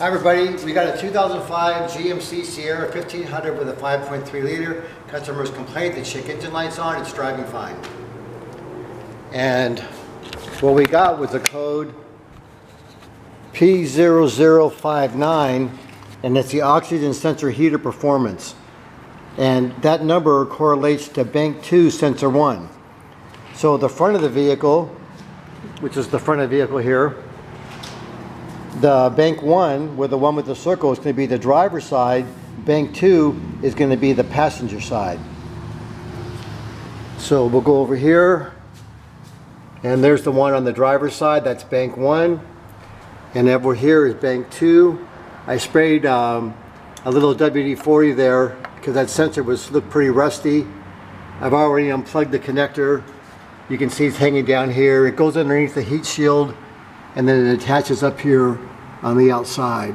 Hi everybody, we got a 2005 GMC Sierra 1500 with a 5.3 liter. Customers complained the check engine lights on, it's driving fine. And what we got was the code P0059, and it's the oxygen sensor heater performance. And that number correlates to bank 2 sensor 1. So the front of the vehicle, which is the front of the vehicle here, the bank 1, where the one with the circle, is going to be the driver's side. Bank 2 is going to be the passenger side. So we'll go over here, and there's the one on the driver's side, that's bank 1. And over here is bank 2. I sprayed a little WD-40 there because that sensor looked pretty rusty. I've already unplugged the connector. You can see it's hanging down here. It goes underneath the heat shield, and then it attaches up here on the outside.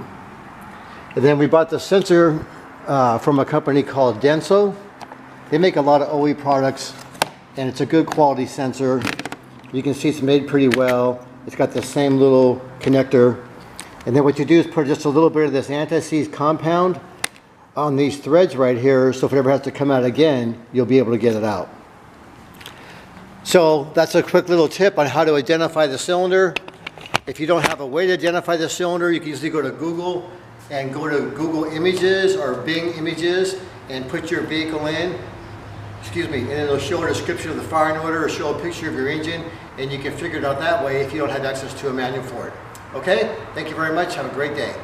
And then we bought the sensor from a company called Denso. They make a lot of OE products, and it's a good quality sensor. You can see it's made pretty well. It's got the same little connector. And then what you do is put just a little bit of this anti-seize compound on these threads right here, so if it ever has to come out again, you'll be able to get it out. So that's a quick little tip on how to identify the cylinder. If you don't have a way to identify the cylinder, you can usually go to Google and go to Google Images or Bing Images and put your vehicle in, and it'll show a description of the firing order or show a picture of your engine, and you can figure it out that way if you don't have access to a manual for it. Okay? Thank you very much. Have a great day.